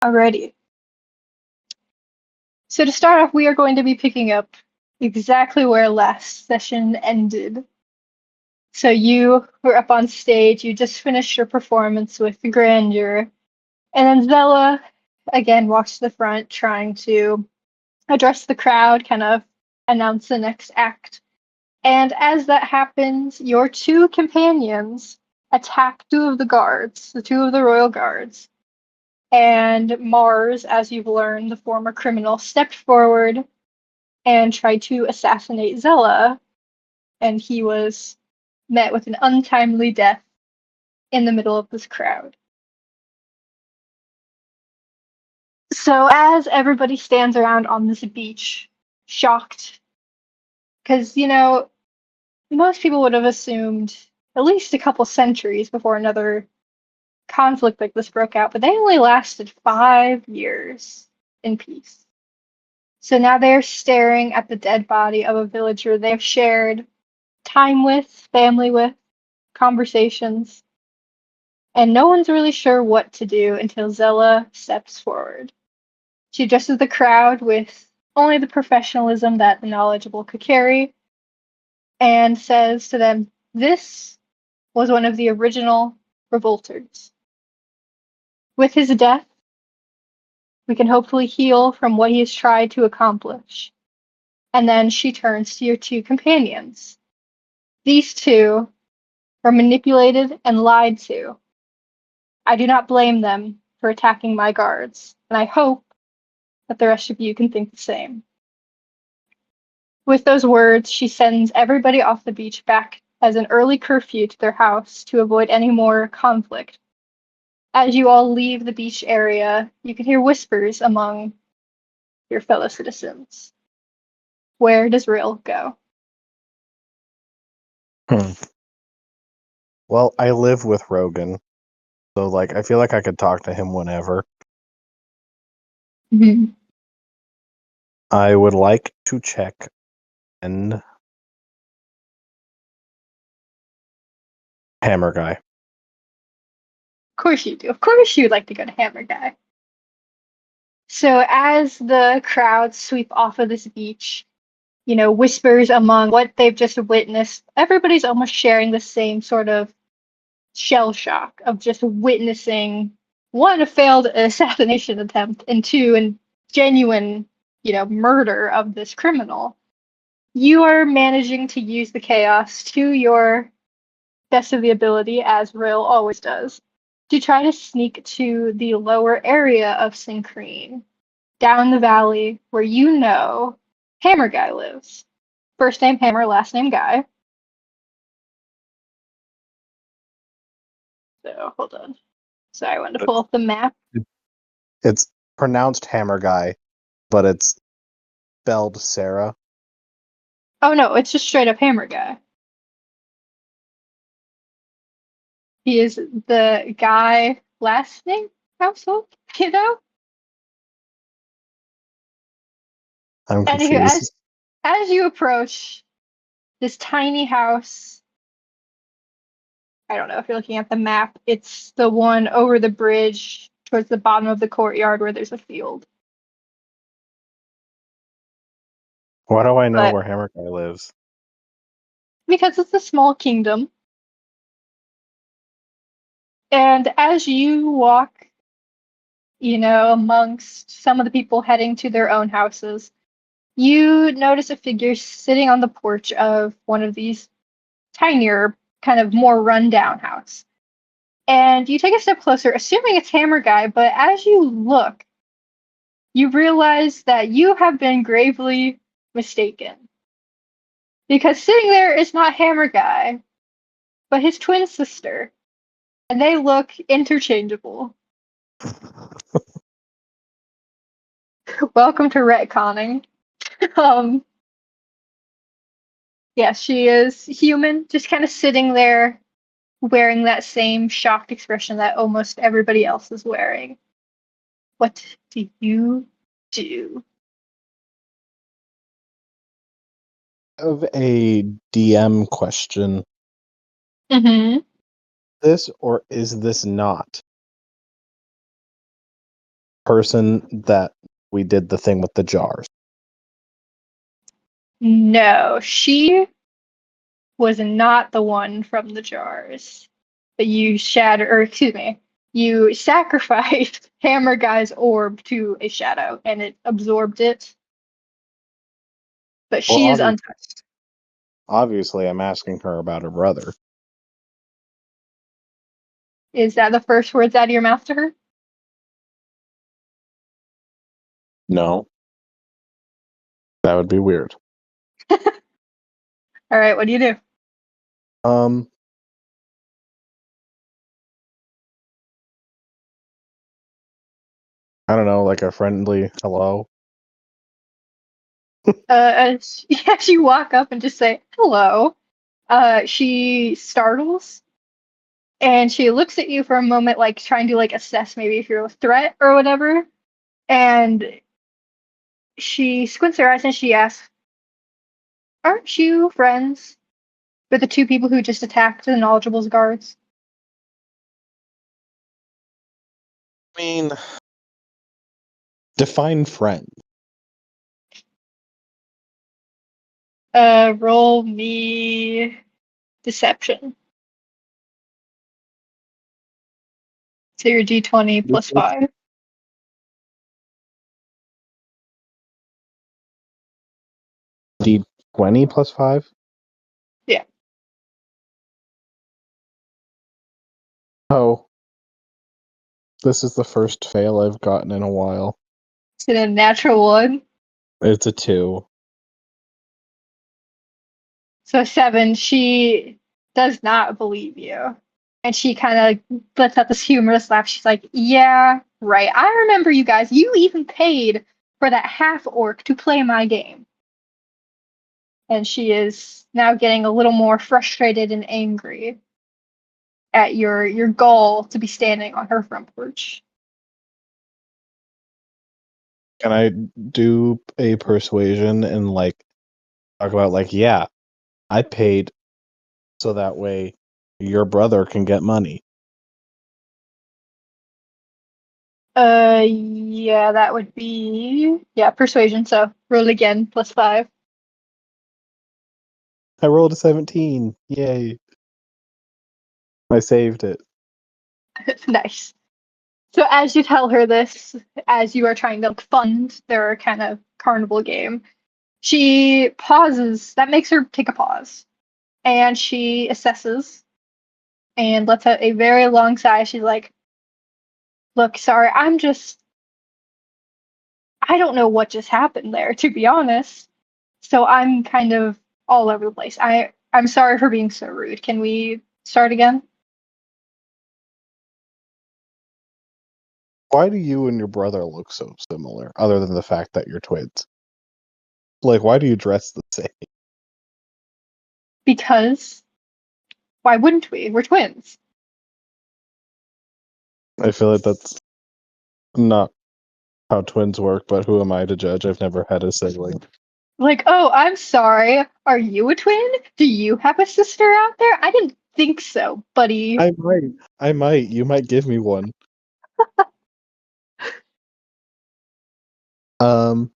Alrighty. So to start off, we are going to be picking up exactly where last session ended. So you were up on stage, you just finished your performance with the grandeur, and then Zella again walks to the front trying to address the crowd, kind of announce the next act. And as that happens, your two companions attack two of the guards, the two of the royal guards. And Mars, as you've learned, the former criminal, stepped forward and tried to assassinate Zella, and he was met with an untimely death in the middle of this crowd. So as everybody stands around on this beach, shocked, because, most people would have assumed at least a couple centuries before another conflict like this broke out, but they only lasted 5 years in peace. So now they're staring at the dead body of a villager they've shared time with, family with, conversations, and no one's really sure what to do until Zella steps forward. She addresses the crowd with only the professionalism that the knowledgeable could carry and says to them, "This was one of the original revolters. With his death, we can hopefully heal from what he has tried to accomplish." And then she turns to your two companions. These two were manipulated and lied to. I do not blame them for attacking my guards, and I hope that the rest of you can think the same. With those words, she sends everybody off the beach back as an early curfew to their house to avoid any more conflict. As you all leave the beach area, you can hear whispers among your fellow citizens. Where does Rill go? Well, I live with Rogan, so I feel like I could talk to him whenever. Mm-hmm. I would like to check and Hammer Guy. Of course you do. Of course you would like to go to Hammer Guy. So as the crowd sweep off of this beach, whispers among what they've just witnessed, everybody's almost sharing the same sort of shell shock of just witnessing, one, a failed assassination attempt, and two, a genuine, murder of this criminal. You are managing to use the chaos to your best of the ability, as Rill always does, to try to sneak to the lower area of Synchrene, down the valley where Hammer Guy lives. First name Hammer, last name Guy. So, hold on. Sorry, I wanted to pull up the map. It's pronounced Hammer Guy, but it's spelled Sarah. Oh no, it's just straight up Hammer Guy. He is the Guy last name household, I'm Anywho, confused. as you approach this tiny house, I don't know if you're looking at the map, it's the one over the bridge towards the bottom of the courtyard where there's a field. Why do I know But where Hammer Guy lives? because it's a small kingdom, and as you walk, amongst some of the people heading to their own houses, you notice a figure sitting on the porch of one of these tinier, kind of more rundown house. And you take a step closer, assuming it's Hammer Guy, but as you look, you realize that you have been gravely mistaken. Because sitting there is not Hammer Guy, but his twin sister. And they look interchangeable. Welcome to retconning. Yeah, she is human, just kind of sitting there wearing that same shocked expression that almost everybody else is wearing. What do you do? I have a DM question. Mm-hmm. This or is this not person that we did the thing with the jars. No, she was not the one from the jars. But you you sacrificed Hammer Guy's orb to a shadow, and it absorbed it. But she Well, is untouched. obviously, I'm asking her about her brother. Is that the first words out of your mouth to her? No, that would be weird. All right, what do you do? Um, I don't know, like a friendly hello. As you walk up and just say hello, she startles and she looks at you for a moment, like trying to like assess maybe if you're a threat or whatever. And she squints her eyes and she asks, "Aren't you friends with the two people who just attacked the Knowledgeable's guards?" I mean, define friend. Roll me deception. So your D20 plus 5. D20 plus 5? Yeah. Oh, this is the first fail I've gotten in a while. It's a natural one. It's a 2. So 7, she does not believe you. And she kind of lets out this humorous laugh. She's like, "Yeah, right. I remember you guys. You even paid for that half orc to play my game." And she is now getting a little more frustrated and angry at your goal to be standing on her front porch. Can I do a persuasion and like talk about like, yeah, I paid so that way your brother can get money. Yeah, that would be, yeah, persuasion. So roll again, plus 5. I rolled a 17. Yay. I saved it. Nice. So as you tell her this, as you are trying to fund their kind of carnival game, she pauses. That makes her take a pause, and she assesses and lets out a very long sigh. She's like, "Look, sorry, I don't know what just happened there, to be honest. So I'm kind of all over the place. I'm sorry for being so rude. Can we start again?" Why do you and your brother look so similar, other than the fact that you're twins? Like, why do you dress the same? Because why wouldn't we? We're twins. I feel like that's not how twins work, but who am I to judge? I've never had a sibling. Like, "Oh, I'm sorry. Are you a twin? Do you have a sister out there? I didn't think so, buddy." I might. I might. You might give me one. Um,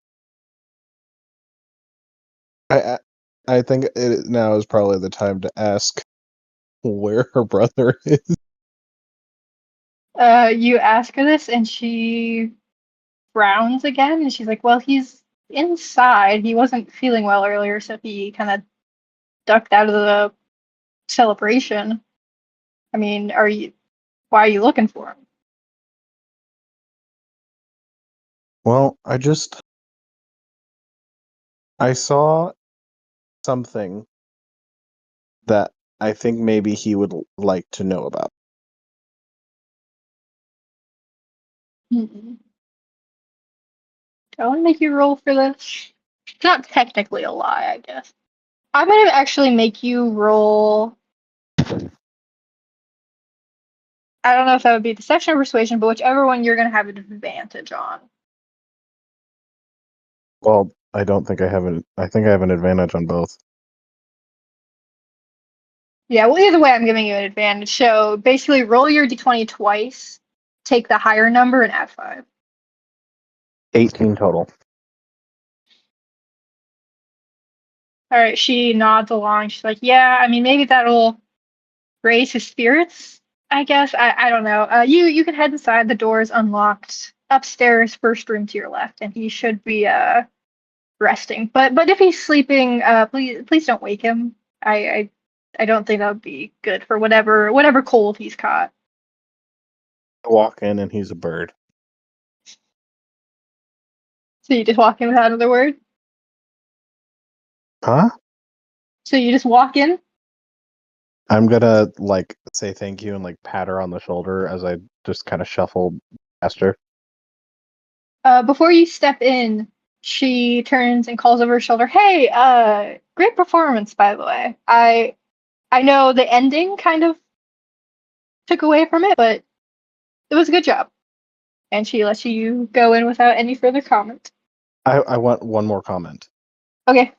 I I think now is probably the time to ask where her brother is. You ask her this, and she frowns again, and she's like, "Well, he's inside. He wasn't feeling well earlier, so he kind of ducked out of the celebration. I mean, why are you looking for him?" Well, I saw something that I think maybe he would like to know about. Hmm. I want to make you roll for this. It's not technically a lie, I guess. I'm gonna actually make you roll. I don't know if that would be deception or persuasion, but whichever one you're gonna have an advantage on. Well, I don't think I have an. I think I have an advantage on both. Yeah, well, either way, I'm giving you an advantage. So basically, roll your d20 twice, take the higher number, and add 5. 18 total. All right, she nods along. She's like, "Yeah, I mean, maybe that'll raise his spirits. I guess. I don't know. You can head inside. The door is unlocked. Upstairs, first room to your left, and he should be resting. But if he's sleeping, please don't wake him. I don't think that would be good for whatever cold he's caught." I walk in and he's a bird. So you just walk in without another word. Huh? So you just walk in. I'm gonna like say thank you and like pat her on the shoulder as I just kind of shuffle past her. Before you step in, she turns and calls over her shoulder, "Hey, great performance, by the way. I know the ending kind of took away from it, but it was a good job." And she lets you go in without any further comment. I want one more comment. Okay.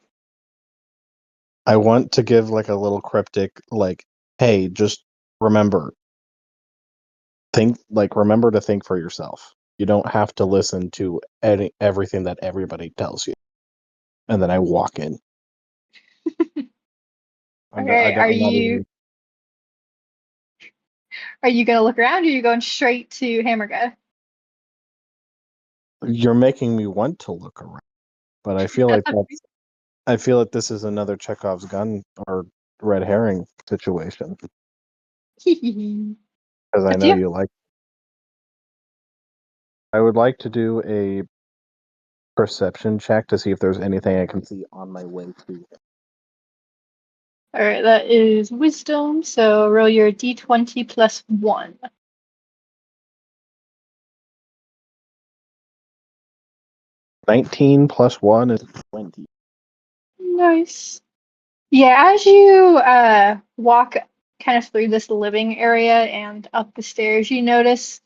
I want to give like a little cryptic like, hey, just remember remember to think for yourself. You don't have to listen to everything that everybody tells you. And then I walk in. Okay. I'm not even. Are you gonna look around or are you going straight to Hammer Guy? You're making me want to look around, but I feel like this is another Chekhov's gun or red herring situation because I Up to know you. you like. I would like to do a perception check to see if there's anything I can see on my way to. All right, that is wisdom. So roll your d20 plus 1. 19 plus 1 is 20. Nice. Yeah, as you walk kind of through this living area and up the stairs, you notice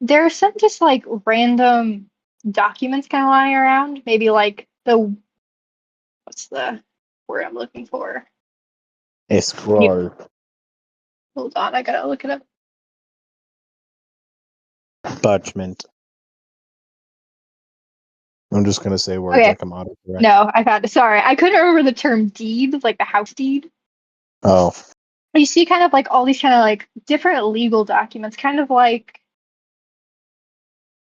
there are some just like random documents kind of lying around. Maybe like what's the word I'm looking for? A scroll. Hold on, I gotta look it up. Parchment. I'm just gonna say words Okay, like I'm autocorrect. no, I found it. Sorry, I couldn't remember the term deed, like the house deed. Oh, You see kind of like all these kind of like different legal documents, kind of like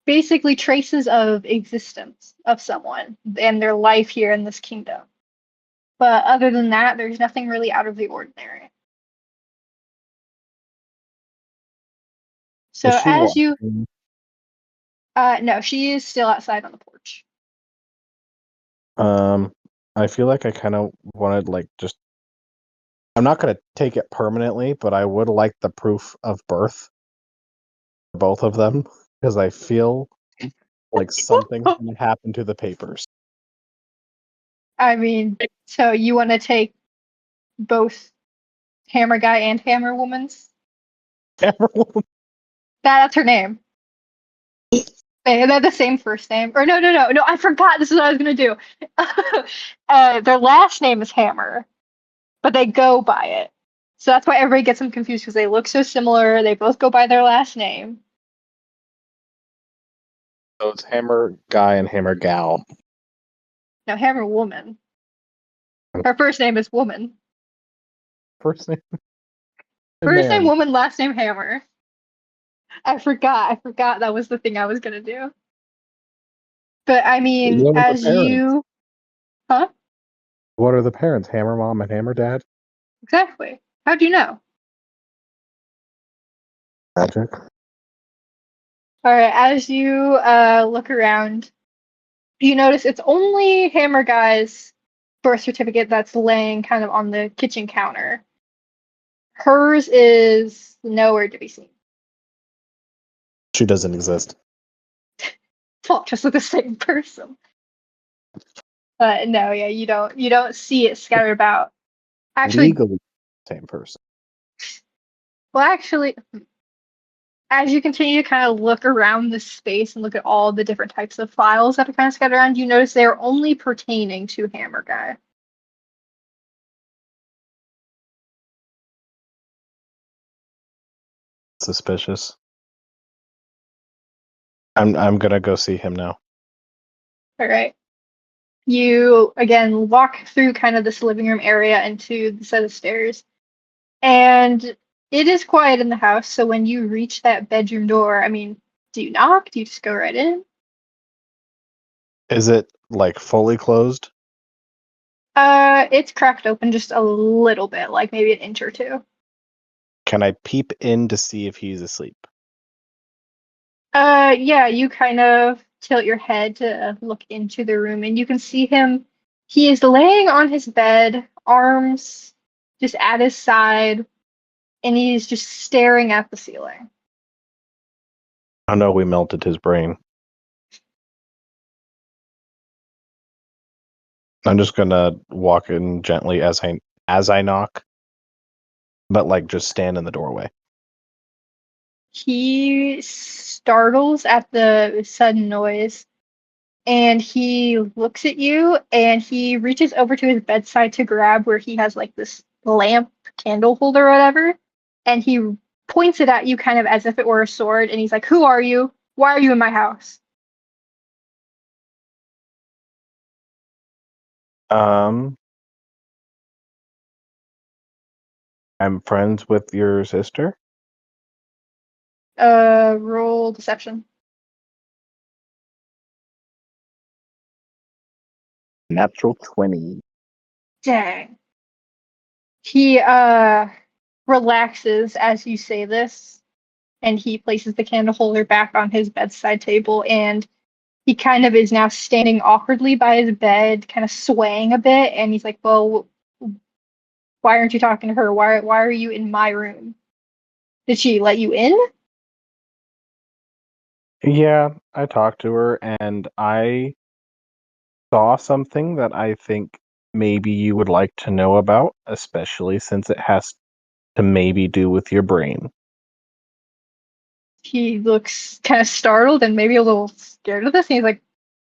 basically traces of existence of someone and their life here in this kingdom. But other than that, there's nothing really out of the ordinary. is So she as you, walking? no, she is still outside on the porch. Um, I feel like I kind of wanted like just. I'm not gonna take it permanently, but I would like the proof of birth for both of them because I feel like something's gonna happen to the papers. I mean, so you want to take both Hammer Guy and Hammer Woman's? That's her name. They're the same first name. Or no, I forgot. This is what I was gonna do. Their last name is Hammer, but they go by it. So that's why everybody gets them confused because they look so similar. They both go by their last name. So it's Hammer Guy and Hammer Gal. No, Hammer Woman. Her first name is Woman. First name First name man. Woman, last name Hammer. I forgot. I forgot that was the thing I was gonna do. But I mean, What are the as parents? you, huh? What are the parents? Hammer Mom and Hammer Dad? Exactly. How do you know? Magic. All right, as you look around, you notice it's only Hammer Guy's birth certificate that's laying kind of on the kitchen counter. Hers is nowhere to be seen. She doesn't exist. Well, just with the same person. But no, yeah, you don't see it scattered about. Actually, Legally, same person. well, actually, as you continue to kind of look around this space and look at all the different types of files that are kind of scattered around, you notice they are only pertaining to Hammer Guy. Suspicious. I'm gonna go see him now. All right. You again walk through kind of this living room area into the set of stairs, and it is quiet in the house. So when you reach that bedroom door, I mean, do you knock? Do you just go right in? Is it like fully closed? It's cracked open just a little bit, like maybe an inch or two. Can I peep in to see if he's asleep? Yeah, you kind of tilt your head to look into the room, and you can see him. He is laying on his bed, arms just at his side, and he's just staring at the ceiling. Oh no, we melted his brain. I'm just gonna walk in gently as I knock, but like just stand in the doorway. He startles at the sudden noise, and he looks at you, and he reaches over to his bedside to grab where he has like this lamp candle holder or whatever, and he points it at you kind of as if it were a sword, and he's like, "Who are you? Why are you in my house?" Um, I'm friends with your sister. Roll deception. Natural 20. Dang. He relaxes as you say this, and he places the candle holder back on his bedside table, and he kind of is now standing awkwardly by his bed, kind of swaying a bit, and he's like, "Well, why aren't you talking to her? Why are you in my room? Did she let you in?" Yeah, I talked to her and I saw something that I think maybe you would like to know about, especially since it has to maybe do with your brain. He looks kind of startled and maybe a little scared of this, and he's like,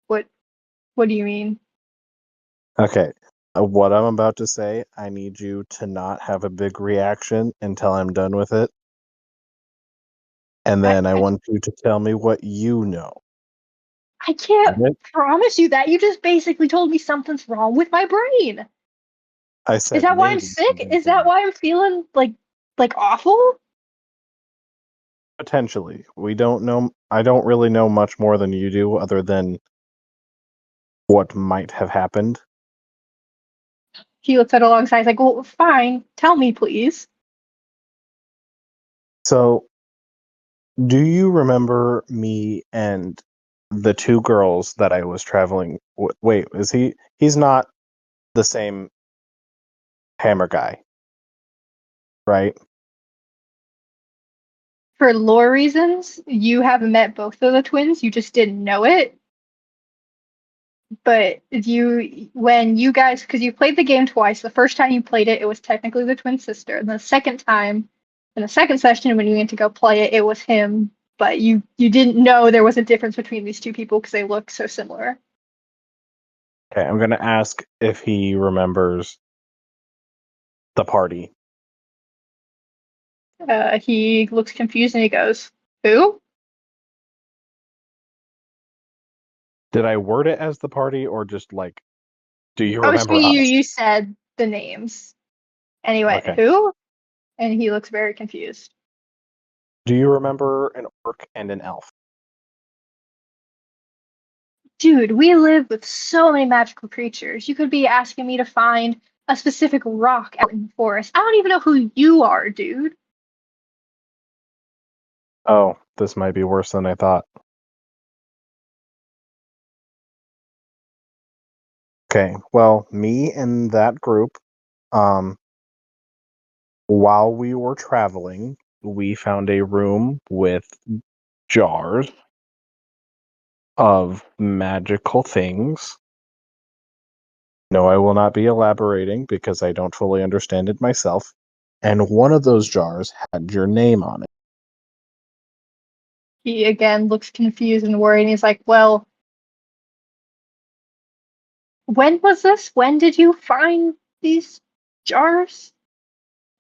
"What what do you mean?" Okay. What I'm about to say, I need you to not have a big reaction until I'm done with it. And I, then I I want you to tell me what you know. I can't Got it? promise you that. You just basically told me something's wrong with my brain. I Is said that why I'm maybe sick? something's Is that wrong. why I'm feeling like awful? Potentially. We don't know. I don't really know much more than you do, other than what might have happened. He looks at alongside. He's like, "Well, fine. Tell me, please." So, do you remember me and the two girls that I was traveling? Wait, is he? He's not the same hammer guy, right? For lore reasons, you have met both of the twins. You just didn't know it. But when you guys, because you played the game twice, the first time you played it, it was technically the twin sister. And the second time, in the second session, when you went to go play it, it was him. But you didn't know there was a difference between these two people because they look so similar. Okay, I'm gonna ask if he remembers the party. He looks confused and he goes, "Who?" Did I word it as the party, or just like, do you Oh, so remember us? you said the names. And he went, Okay. "Who?" And he looks very confused. Do you remember an orc and an elf? Dude, we live with so many magical creatures. You could be asking me to find a specific rock out in the forest. I don't even know who you are, dude. Oh, this might be worse than I thought. Okay, well, me and that group, um, while we were traveling, we found a room with jars of magical things. No, I will not be elaborating because I don't fully understand it myself. And one of those jars had your name on it. He again looks confused and worried, and he's like, "Well, when was this? When did you find these jars?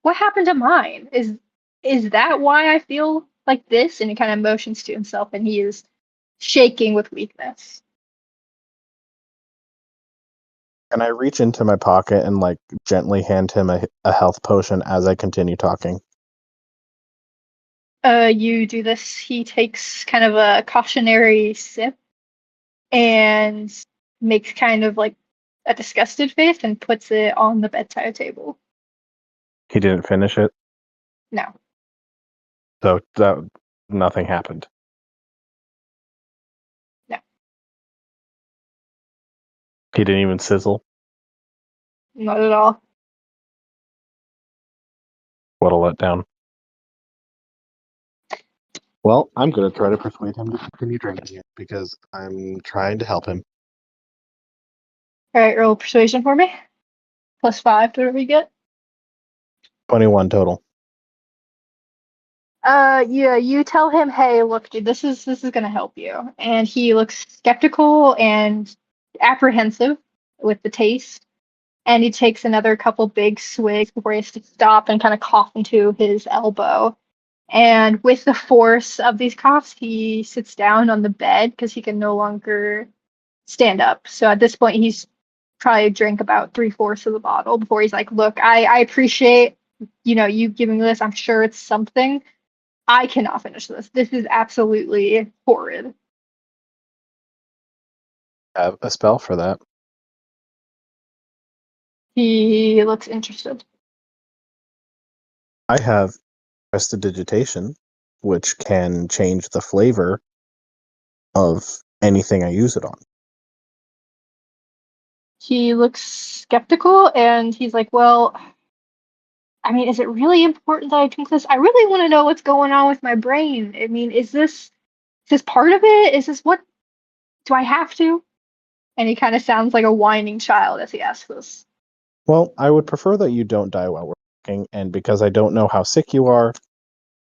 What happened to mine? Is that why I feel like this?" And he kind of motions to himself, and he is shaking with weakness. Can I reach into my pocket and like gently hand him a health potion as I continue talking? You do this. He takes kind of a cautionary sip and makes kind of like a disgusted face and puts it on the bedside table. He didn't finish it, No, so nothing happened. no, He didn't even sizzle. not at all. What a letdown. Well, I'm going to try to persuade him to continue drinking it because I'm trying to help him. All right, roll persuasion for me. +5 to whatever you get. 21 total. Yeah, you tell him, hey, look, dude, this is gonna help you. And he looks skeptical and apprehensive with the taste. And he takes another couple big swigs before he has to stop and kind of cough into his elbow. And with the force of these coughs, he sits down on the bed because he can no longer stand up. So at this point, he's probably drank about 3/4 of the bottle before he's like, look, I appreciate, you giving me this. I'm sure it's something. I cannot finish this. This is absolutely horrid. I have a spell for that. He looks interested. I have prestidigitation, which can change the flavor of anything I use it on. He looks skeptical and he's like, well, I mean, is it really important that I drink this? I really want to know what's going on with my brain. I mean, is this part of it? Is this what do I have to? And he kind of sounds like a whining child as he asks this. Well, I would prefer that you don't die while we're working, and because I don't know how sick you are,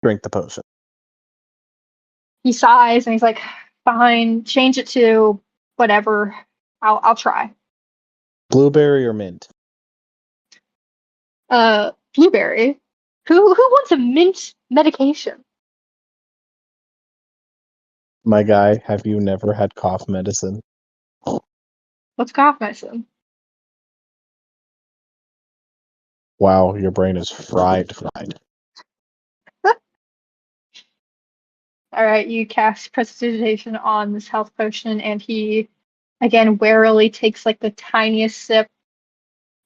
drink the potion. He sighs and he's like, fine, change it to whatever. I'll try. Blueberry or mint? Blueberry. Who wants a mint medication? My guy, have you never had cough medicine? What's cough medicine? Wow, your brain is fried. All right, you cast prestidigitation on this health potion, and he again warily takes like the tiniest sip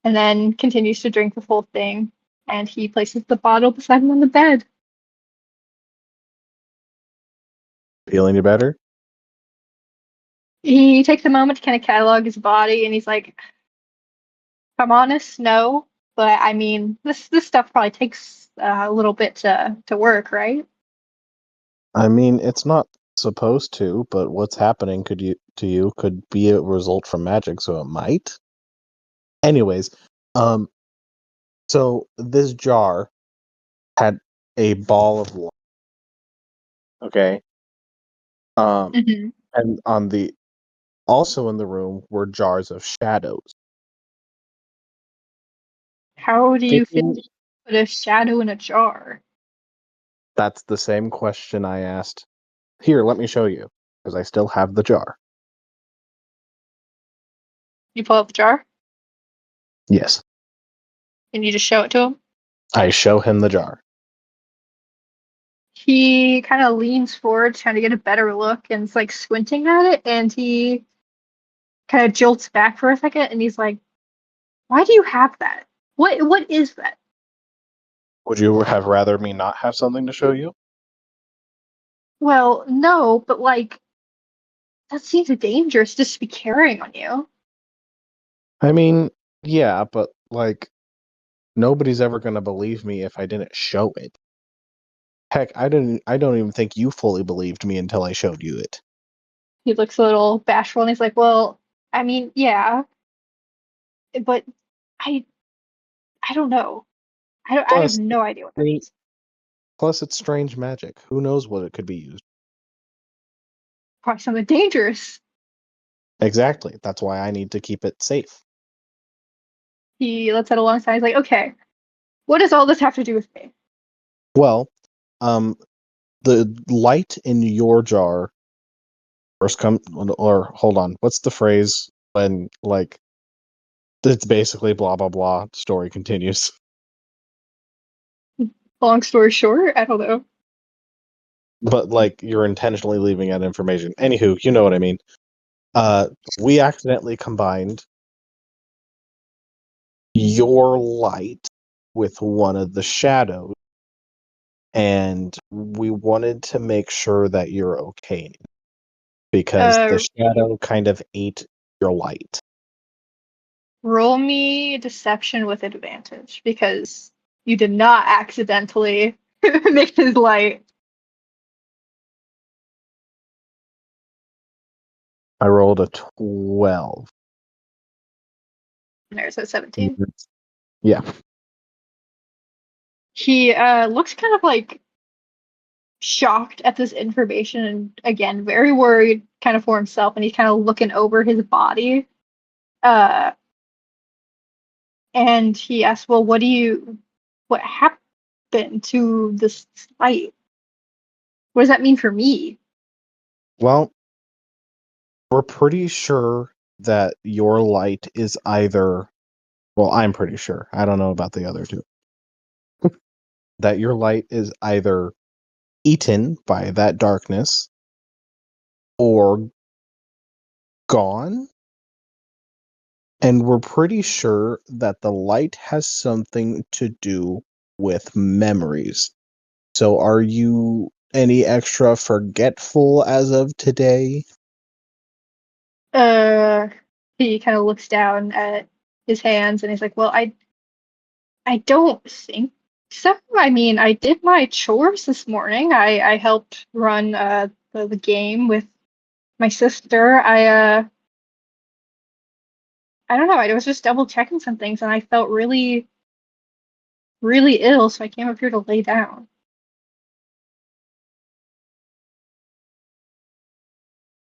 and then continues to drink the full thing. And he places the bottle beside him on the bed. Feel any better? He takes a moment to kind of catalog his body, and he's like, if I'm honest, no. But I mean, this stuff probably takes a little bit to work, right? I mean, it's not supposed to, but what's happening to you could be a result from magic, so it might. Anyways, um, so this jar had a ball of light. Okay. Um, Hmm. and on the also in the room were jars of shadows. How do you feel Thinking put a shadow in a jar? that's the same question I asked. Here, let me show you, because I still have the jar. You pull out the jar Yes, and you just show it to him. I show him the jar. He kind of leans forward, trying to get a better look, and is like squinting at it. And he kind of jolts back for a second, and he's like, "Why do you have that? What is that?" Would you have rather me not have something to show you? Well, no, but like that seems dangerous just to be carrying on you. I mean, yeah, but like nobody's ever going to believe me if I didn't show it. Heck, I don't even think you fully believed me until I showed you it. He looks a little bashful, and he's like, "Well, I mean, yeah, but I I don't know. I have Plus, no idea what that I is. plus it's strange magic. Who knows what it could be used? Probably something dangerous." Exactly. That's why I need to keep it safe. He lets it alongside. He's like, "Okay, what does all this have to do with me?" Well, um, the light in your jar first come or hold on. What's the phrase when like It's basically blah blah blah. Story continues. Long story short, I don't know. But like you're intentionally leaving out information. Anywho, you know what I mean. Uh, we accidentally combined your light with one of the shadows, and we wanted to make sure that you're okay because the Uh, shadow kind of ate your light. Roll me deception with advantage because you did not accidentally make his light. I rolled a 12. There's a 17. Yeah. He looks kind of like shocked at this information and again very worried kind of for himself and he's kind of looking over his body. Uh, and he asks, "Well, what happened to this light? What does that mean for me?" Well, we're pretty sure that your light is either, well, I'm pretty sure. I don't know about the other two. That your light is either eaten by that darkness or gone. And we're pretty sure that the light has something to do with memories. So are you any extra forgetful as of today? Uh, he kind of looks down at his hands and he's like, "Well, I don't think so. I mean, I did my chores this morning. I helped run the game with my sister. I don't know. I was just double checking some things and I felt really really ill, so I came up here to lay down."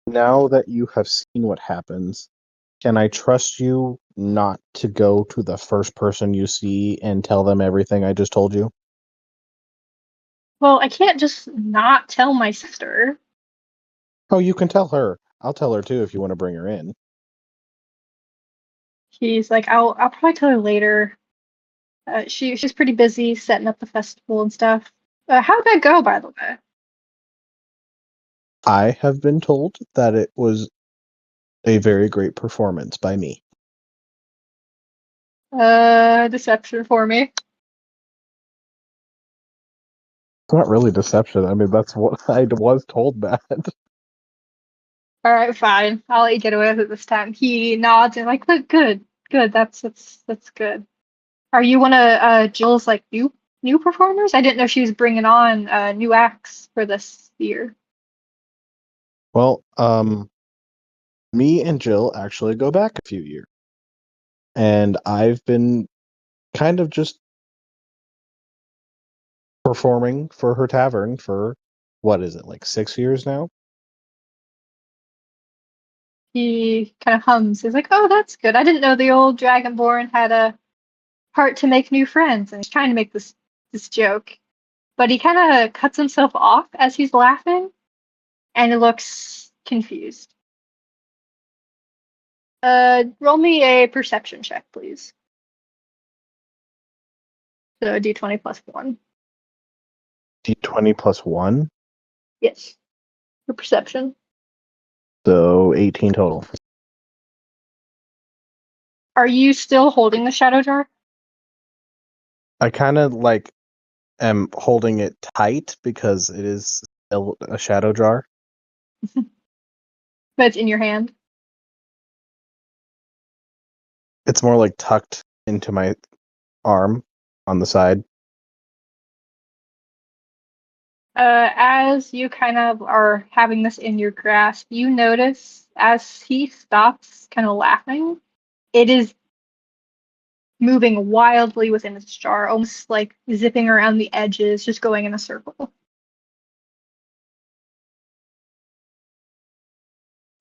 Now that you have seen what happens, can I trust you not to go to the first person you see and tell them everything I just told you? Well, I can't just not tell my sister. Oh, you can tell her. I'll tell her too if you want to bring her in. He's like, I'll probably tell her later. She's pretty busy setting up the festival and stuff. How'd that go, by the way? I have been told that it was a very great performance by me. Deception for me. It's not really deception. I mean, that's what I was told that. All right, fine. I'll let you get away with it this time. He nods and like, look, good, good. That's good. Are you one of Jill's like new performers? I didn't know she was bringing on new acts for this year. Well, me and Jill actually go back a few years. And I've been kind of just performing for her tavern for what is it, like 6 years now? He kind of hums. He's like, oh, that's good. I didn't know the old Dragonborn had a heart to make new friends, and he's trying to make this joke, but he kind of cuts himself off as he's laughing, and he looks confused. Roll me a perception check, please. So D20 plus one. D20 plus 1, Yes, for perception. so 18 total. Are you still holding the shadow jar? I kind of like am holding it tight because it is still a shadow jar. But it's in your hand. It's more like tucked into my arm on the side. As you kind of are having this in your grasp, you notice as he stops kind of laughing, it is moving wildly within its jar, almost like zipping around the edges, just going in a circle.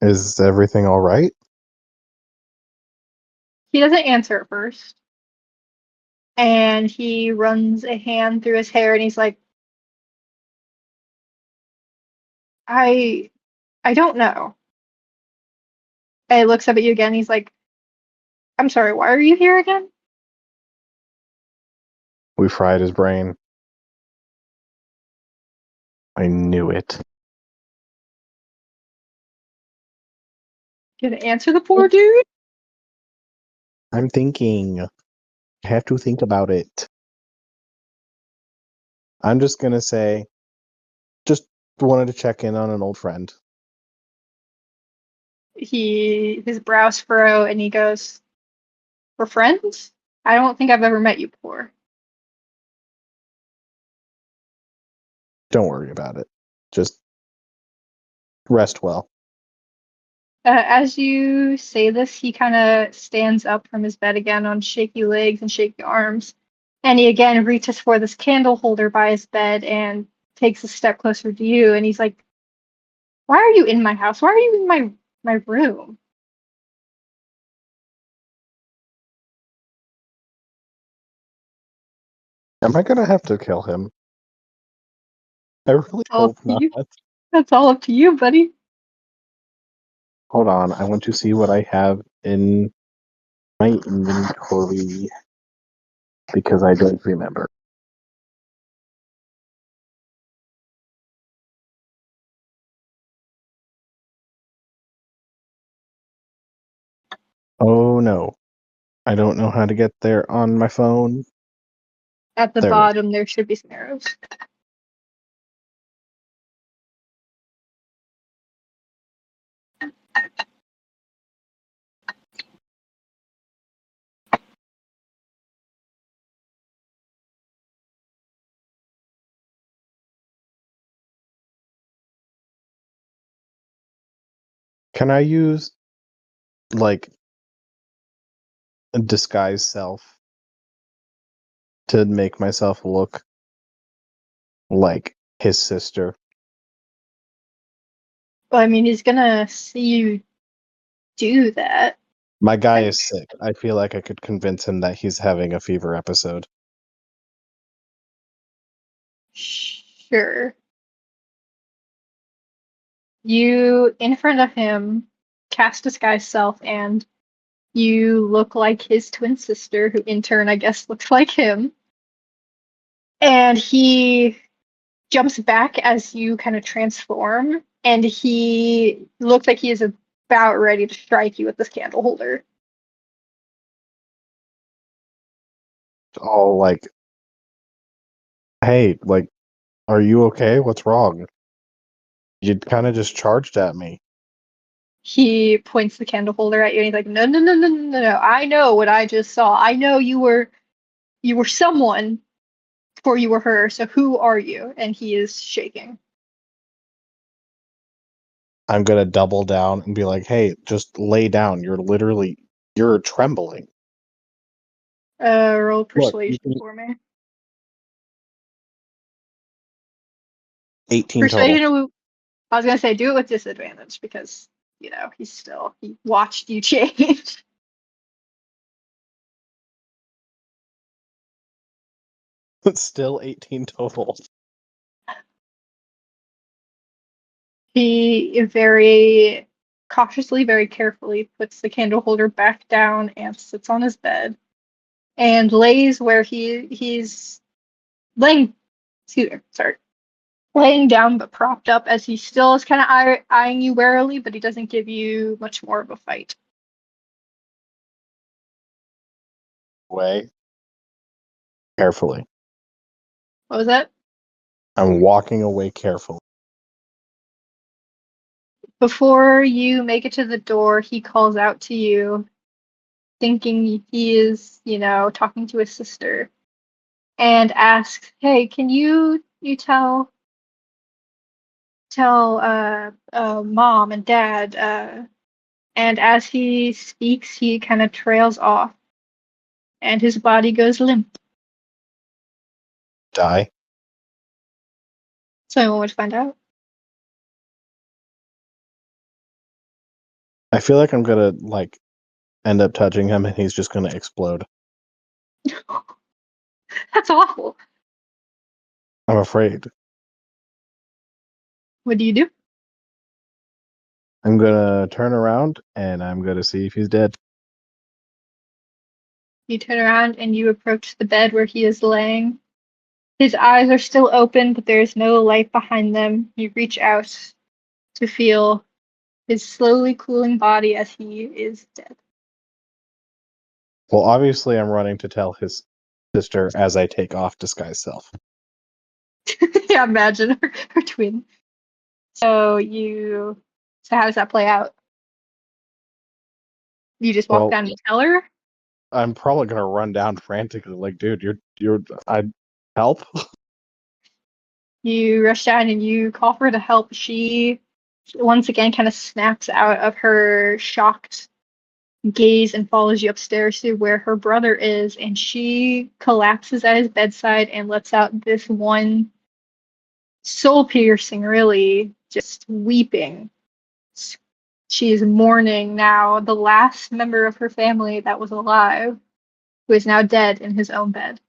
Is everything all right? He doesn't answer at first, and he runs a hand through his hair, and he's like, I I don't know. And he looks up at you again. He's like, I'm sorry, why are you here again? We fried his brain. I knew it. Gonna answer the poor dude? I'm thinking. I have to think about it. I'm just gonna say, just wanted to check in on an old friend. His brows furrow and he goes, "We're friends? I don't think I've ever met you before." Don't worry about it. Just rest well. As you say this, he kind of stands up from his bed again on shaky legs and shaky arms, and he again reaches for this candle holder by his bed and takes a step closer to you, and he's like, "Why are you in my house? Why are you in my room?" Am I gonna have to kill him? I really All up hope to not. you. That's all up to you, buddy. Hold on, I want to see what I have in my inventory because I don't remember. Oh no. I don't know how to get there on my phone. At the There we go. bottom, there should be some arrows. Can I use like a disguise self to make myself look like his sister? Well, I mean, he's gonna see you do that. My guy I'm is sick. I feel like I could convince him that he's having a fever episode. sure. You, in front of him, cast disguise self, and you look like his twin sister, who in turn, I guess, looks like him. And he jumps back as you kind of transform, and he looks like he is about ready to strike you with this candle holder. All like, hey, like, are you okay? What's wrong? You kind of just charged at me. He points the candle holder at you, and he's like, "No, no, no, no, no, no, no. I know what I just saw. I know you were someone before you were her. So who are you?" And he is shaking. I'm gonna double down and be like, hey, just lay down. You're trembling. Roll Look, you persuasion can for me. 18 total. Persuasion. I was gonna say do it with disadvantage because he watched you change. It's still 18 total. He very cautiously, very carefully puts the candle holder back down and sits on his bed and lays where he's laying. Excuse me, sorry, laying down but propped up as he still is kind of eyeing you warily, but he doesn't give you much more of a fight. Way carefully. What was that? I'm walking away carefully. Before you make it to the door, he calls out to you, thinking he is, talking to his sister, and asks, "Hey, can you tell mom and dad?" And as he speaks, he kind of trails off, and his body goes limp. Die. So anyone would find out. I feel like I'm gonna like end up touching him and he's just gonna explode. That's awful. I'm afraid. What do you do? I'm gonna turn around and I'm gonna see if he's dead. You turn around and you approach the bed where he is laying. His eyes are still open, but there is no light behind them. You reach out to feel his slowly cooling body as he is dead. Well, obviously, I'm running to tell his sister as I take off disguise self. Yeah, imagine her twin. So how does that play out? You just walk Well, down and tell her? I'm probably gonna run down frantically, like, dude, I help. You rush down and you call for her to help. She once again kind of snaps out of her shocked gaze and follows you upstairs to where her brother is, and she collapses at his bedside and lets out this one soul piercing, really, just weeping. She is mourning now the last member of her family that was alive, who is now dead in his own bed,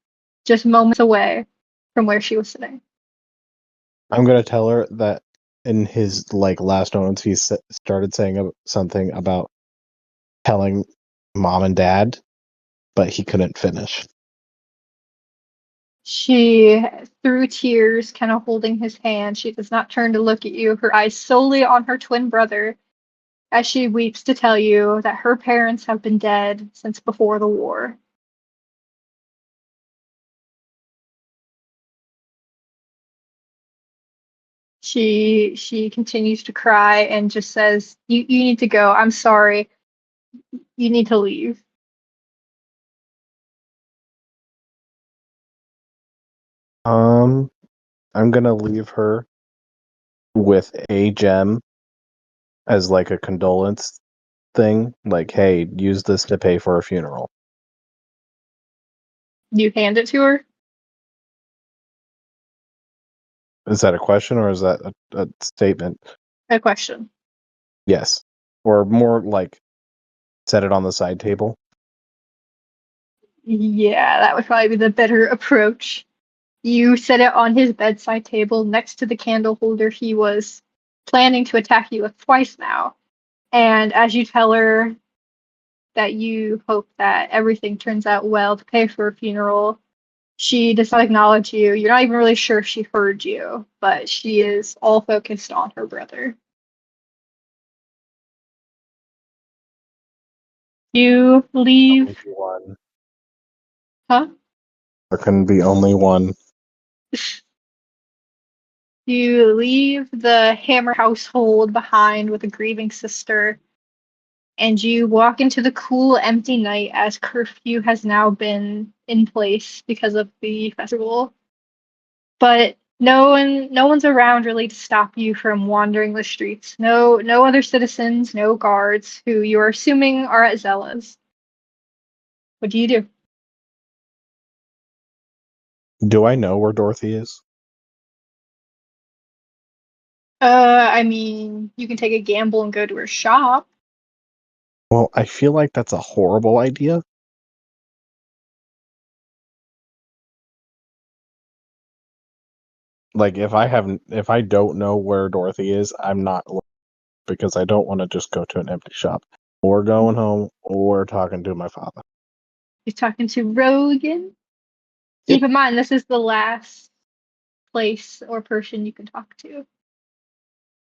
just moments away from where she was sitting. I'm gonna tell her that in his last moments, he started saying something about telling mom and dad, but he couldn't finish. She, through tears, kind of holding his hand, she does not turn to look at you, her eyes solely on her twin brother, as she weeps to tell you that her parents have been dead since before the war. She continues to cry and just says, you need to go. I'm sorry. You need to leave. I'm gonna leave her with a gem as like a condolence thing. Like, hey, use this to pay for a funeral. You hand it to her. Is that a question or is that a statement? A question. Yes. Or more like set it on the side table. Yeah, that would probably be the better approach. You set it on his bedside table next to the candle holder he was planning to attack you with twice now. And as you tell her that you hope that everything turns out well to pay for a funeral, she does not acknowledge you. You're not even really sure if she heard you, but she is all focused on her brother. You leave, Only one. huh? There can be only one. You leave the Hammer household behind with a grieving sister, and you walk into the cool, empty night as curfew has now been in place because of the festival. But no one's around really to stop you from wandering the streets. No other citizens, no guards who you're assuming are at Zella's. What do you do? Do I know where Dorothy is? I mean, you can take a gamble and go to her shop. Well, I feel like that's a horrible idea. Like if I don't know where Dorothy is, I'm not because I don't want to just go to an empty shop or going home or talking to my father. You're talking to Rogan. Yep. Keep in mind, this is the last place or person you can talk to.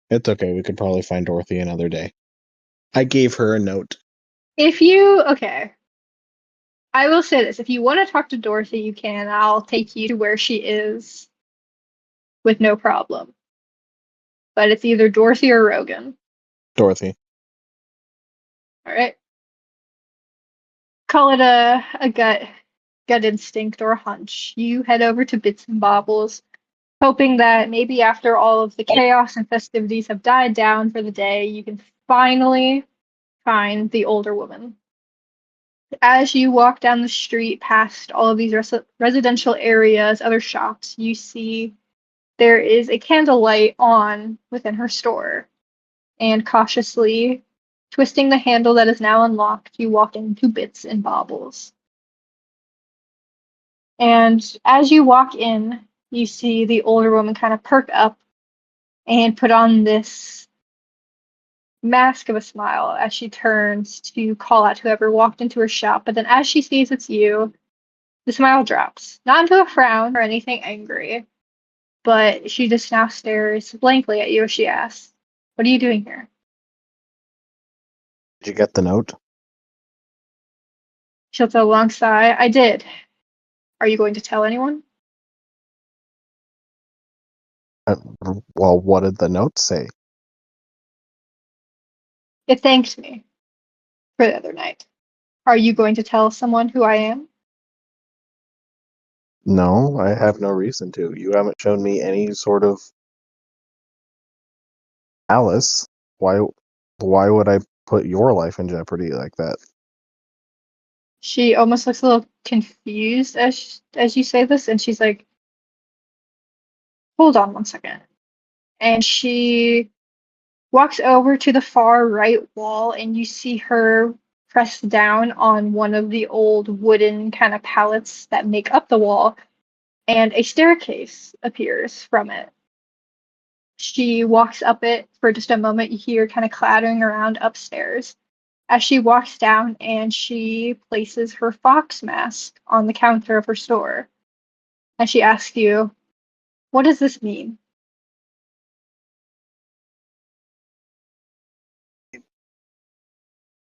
It's okay. We could probably find Dorothy another day. I gave her a note. Okay, I will say this. If you want to talk to Dorothy, you can. I'll take you to where she is with no problem. But it's either Dorothy or Rogan. Dorothy. All right. Call it a gut instinct or a hunch. You head over to Bits and Bobbles, hoping that maybe after all of the chaos and festivities have died down for the day, you can finally find the older woman. As you walk down the street past all of these residential areas, other shops, you see there is a candlelight on within her store. And cautiously twisting the handle that is now unlocked, you walk into Bits and Bobbles. And as you walk in, you see the older woman kind of perk up and put on this mask of a smile as she turns to call out whoever walked into her shop. But then as she sees it's you, the smile drops. Not into a frown or anything angry, but she just now stares blankly at you as she asks, "What are you doing here?" Did you get the note? She lets out a long sigh. "I did. Are you going to tell anyone?" Uh, well, what did the note say? "It thanked me for the other night. Are you going to tell someone who I am?" No, I have no reason to. You haven't shown me any sort of Alice. Why would I put your life in jeopardy like that? She almost looks a little confused as you say this, and she's like, "Hold on one second." And she walks over to the far right wall, and you see her press down on one of the old wooden kind of pallets that make up the wall, and a staircase appears from it. She walks up it for just a moment. You hear kind of clattering around upstairs as she walks down, and she places her fox mask on the counter of her store. And she asks you, "What does this mean?"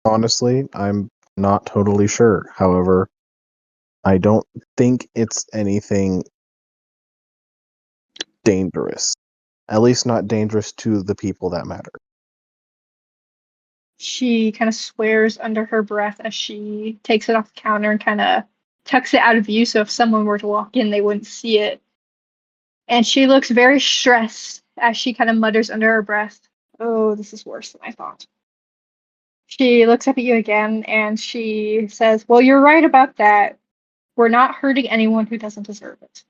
Honestly, I'm not totally sure. However, I don't think it's anything dangerous. At least not dangerous to the people that matter. She kind of swears under her breath as she takes it off the counter and kind of tucks it out of view so if someone were to walk in, they wouldn't see it. And she looks very stressed as she kind of mutters under her breath, "Oh, this is worse than I thought." She looks up at you again and she says, "Well, you're right about that. We're not hurting anyone who doesn't deserve it."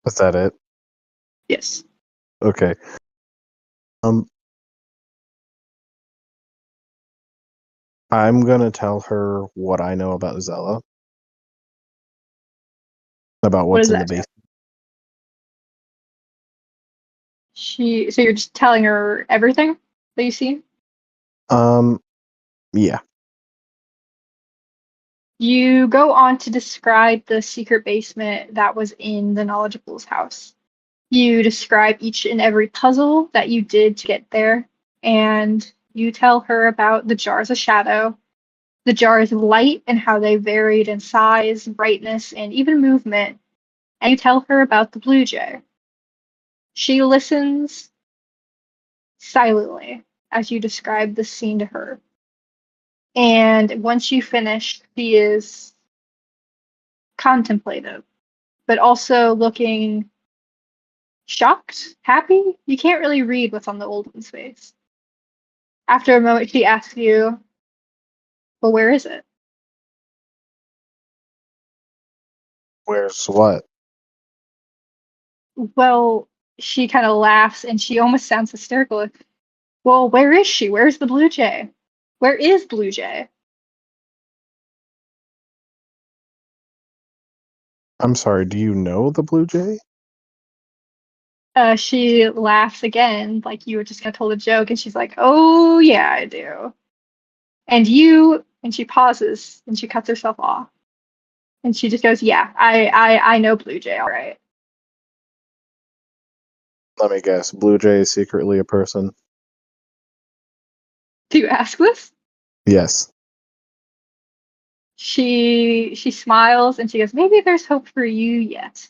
Is that it? Yes. Okay. Um, I'm gonna tell her what I know about Zella, about What what's is in the that? basement. So you're just telling her everything that you see? Yeah. You go on to describe the secret basement that was in the Knowledgeable's house. You describe each and every puzzle that you did to get there, and you tell her about the jars of shadow, the jars of light, and how they varied in size, brightness, and even movement. And you tell her about the blue jay. She listens silently as you describe the scene to her. And once you finish, she is contemplative, but also looking shocked, happy. You can't really read what's on the old one's face. After a moment, she asks you, "Well, where is it?" Where's what? Well, she kind of laughs and she almost sounds hysterical. "Well, where is she? Where's the blue jay? Where is Blue Jay?" I'm sorry, do you know the Blue Jay? She laughs again, like you were just gonna tell a joke, and she's like, "Oh, yeah, I do." And she pauses and she cuts herself off. And she just goes, "Yeah, I know Blue Jay, all right." Let me guess. Blue Jay is secretly a person? Do you ask this? Yes. She smiles and she goes, "Maybe there's hope for you yet."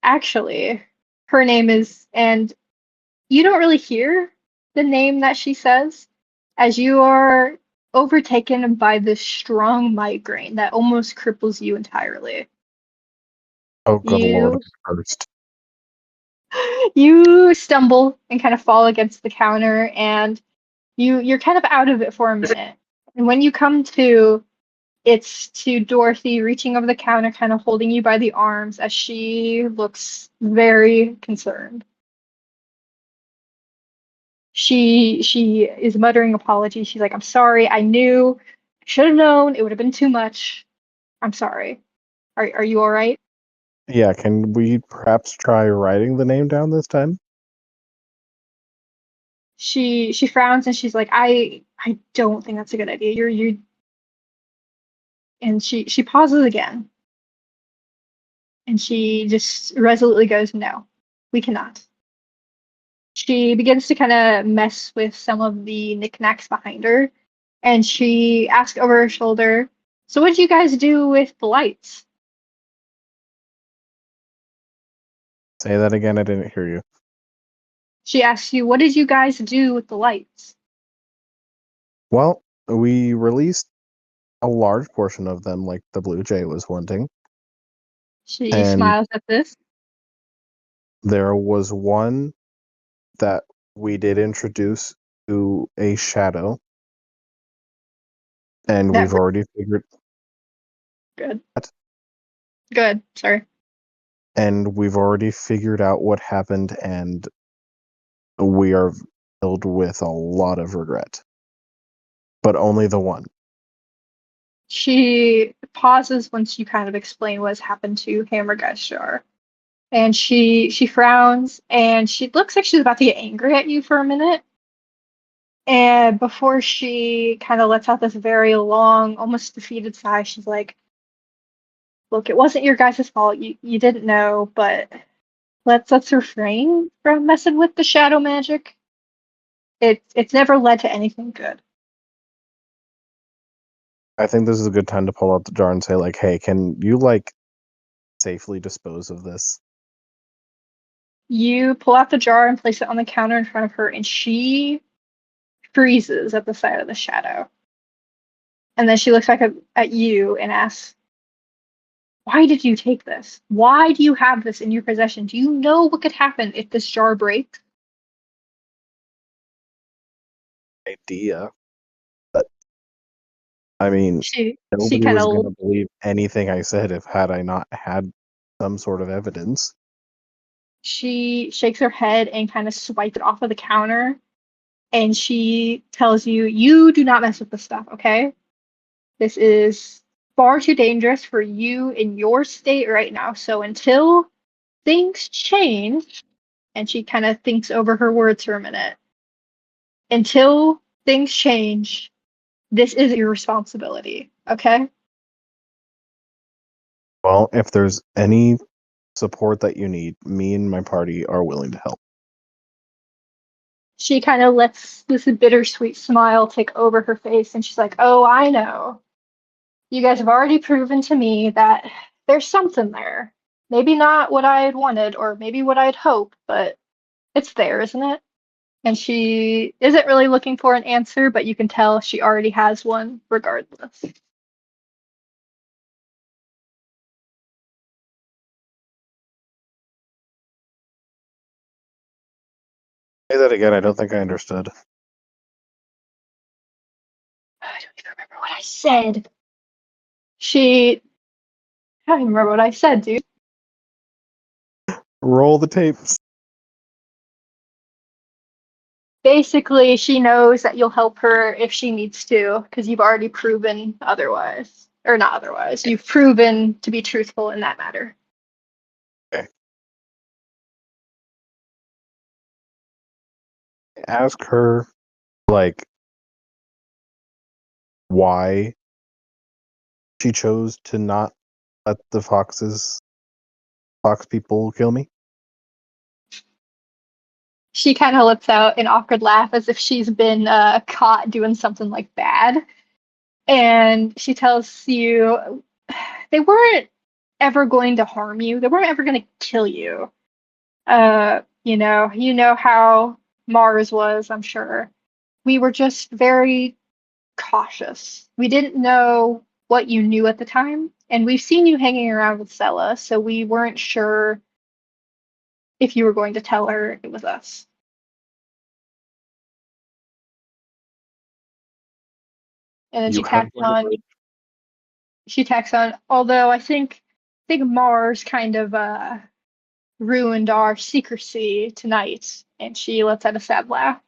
Actually, her name is, and you don't really hear the name that she says as you are overtaken by this strong migraine that almost cripples you entirely. Oh, good lord, You I'm cursed. you stumble and kind of fall against the counter and you're kind of out of it for a minute. And when you come to, it's to Dorothy reaching over the counter, kind of holding you by the arms as she looks very concerned. She is muttering apologies. She's like, "I'm sorry. I knew. I should have known. It would have been too much. I'm sorry. Are you all right?" Yeah, can we perhaps try writing the name down this time? She frowns and she's like, I don't think that's a good idea. You and she pauses again and she just resolutely goes, no, we cannot. She begins to kind of mess with some of the knickknacks behind her, and she asks over her shoulder, "So what did you guys do with the lights?" Say that again, I didn't hear you. She asks you, "What did you guys do with the lights?" Well, we released a large portion of them, like the Blue Jay was wanting, She and smiles at this. there was one that we did introduce to a shadow, and That we've already figured good. that, Good. Sorry. and we've already figured out what happened, and we are filled with a lot of regret. But only the one. She pauses once you kind of explain what's happened to Hammergeist, and she frowns and she looks like she's about to get angry at you for a minute. And before she kind of lets out this very long, almost defeated sigh, she's like, "Look, it wasn't your guys' fault. You didn't know, but let's refrain from messing with the shadow magic. It's never led to anything good." I think this is a good time to pull out the jar and say, like, hey, can you, like, safely dispose of this? You pull out the jar and place it on the counter in front of her, and she freezes at the sight of the shadow. And then she looks back at you and asks, "Why did you take this? Why do you have this in your possession? Do you know what could happen if this jar breaks?" Idea. But, I mean, She nobody kind was going of to believe anything I said if had I not had some sort of evidence. she shakes her head and kind of swipes it off of the counter, and she tells you, "You do not mess with this stuff, okay? This is far too dangerous for you in your state right now. So until things change," and she kind of thinks over her words for a minute, "until things change, this is your responsibility, okay?" Well, if there's any support that you need, me and my party are willing to help. She kind of lets this bittersweet smile take over her face, and she's like, "Oh, I know. You guys have already proven to me that there's something there. Maybe not what I had wanted, or maybe what I'd hoped, but it's there, isn't it?" And she isn't really looking for an answer, but you can tell she already has one regardless. Say that again, I don't think I understood. I don't even remember what I said. She, I don't even remember what I said, dude. Roll the tapes. Basically, she knows that you'll help her if she needs to, because you've already proven otherwise. Or not otherwise. You've proven to be truthful in that matter. Okay. Ask her, like, why she chose to not let the fox people kill me. She kind of lets out an awkward laugh as if she's been caught doing something like bad. And she tells you they weren't ever going to harm you. They weren't ever going to kill you. You know how Mars was, I'm sure. We were just very cautious. We didn't know what you knew at the time, and we've seen you hanging around with Sella, so we weren't sure if you were going to tell her it was us. And then You have my word. she tacks on, although I think Mars kind of ruined our secrecy tonight, and she lets out a sad laugh.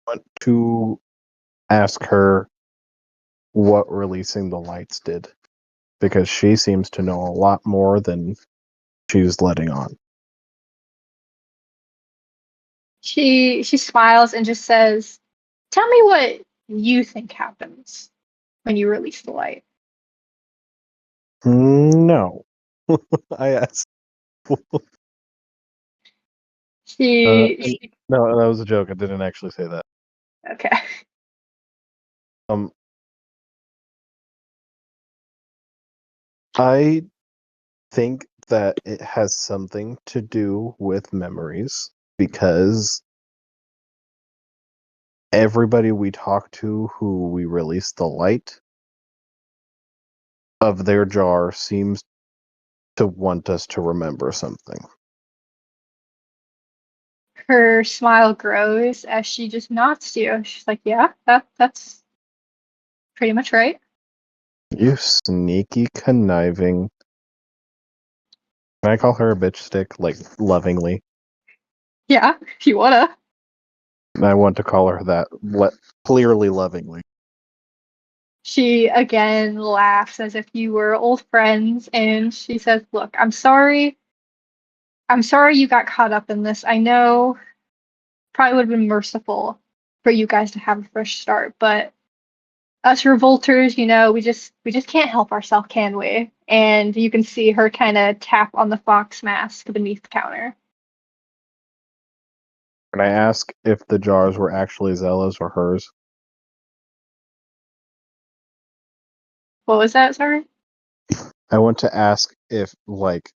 want to ask her what releasing the lights did, because she seems to know a lot more than she's letting on. She smiles and just says, "Tell me what you think happens when you release the light." No, I asked. She No, that was a joke. I didn't actually say that. okay. Um, I think that it has something to do with memories, because everybody we talk to who we release the light of their jar seems to want us to remember something. Her smile grows as she just nods to you. She's like, "Yeah, that's pretty much right." You sneaky, conniving. Can I call her a bitch stick, like, lovingly? Yeah, if you wanna. I want to call her that, clearly lovingly. She again laughs as if you were old friends, and she says, "Look, I'm sorry. I'm sorry you got caught up in this. I know probably would have been merciful for you guys to have a fresh start, but us revolters, we just can't help ourselves, can we?" And you can see her kind of tap on the fox mask beneath the counter. Can I ask if the jars were actually Zella's or hers? What was that, sorry? I want to ask if, like,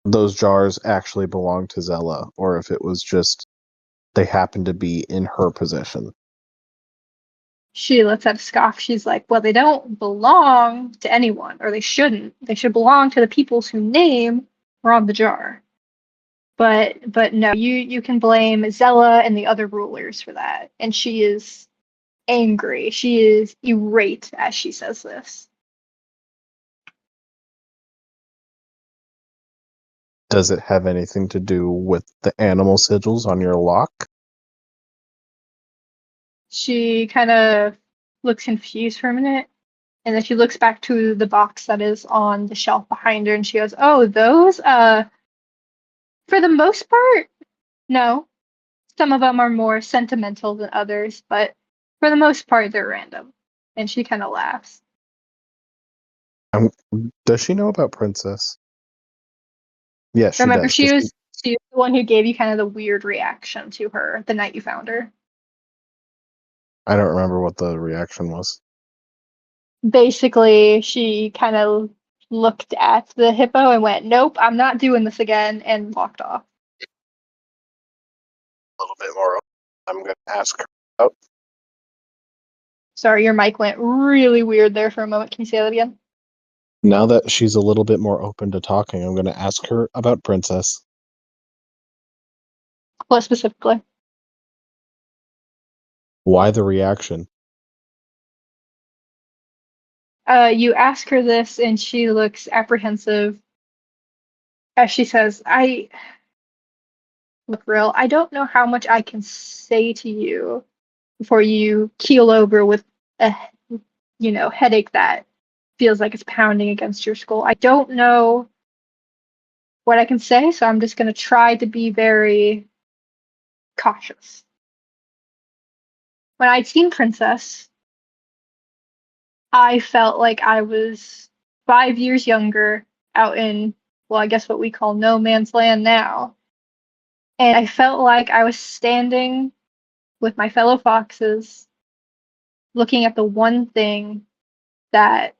those jars actually belong to Zella, or if it was just they happened to be in her possession. She lets out a scoff. She's like, "Well, they don't belong to anyone, or they shouldn't. They should belong to the peoples whose name are on the jar. But no, you can blame Zella and the other rulers for that." And she is angry. She is irate as she says this. Does it have anything to do with the animal sigils on your lock? She kind of looks confused for a minute, and then she looks back to the box that is on the shelf behind her, and she goes, "Oh, those? For the most part, no. Some of them are more sentimental than others, but for the most part, they're random." And she kind of laughs. Um, does she know about Princess? Yes, she Remember, does. Does she? she was the one who gave you kind of the weird reaction to her the night you found her. I don't remember what the reaction was. Basically, she kind of looked at the hippo and went, "Nope, I'm not doing this again," and walked off. A little bit more. I'm going to ask her about. Sorry, your mic went really weird there for a moment. Can you say that again? Now that she's a little bit more open to talking, I'm going to ask her about Princess. What specifically? Why the reaction? You ask her this, and she looks apprehensive as she says, "I look, Rill, I don't know how much I can say to you before you keel over with a headache that feels like it's pounding against your skull. I don't know what I can say, so I'm just going to try to be very cautious. When I'd seen Princess, I felt like I was 5 years younger out in, well, I guess what we call no man's land now. And I felt like I was standing with my fellow foxes, looking at the one thing that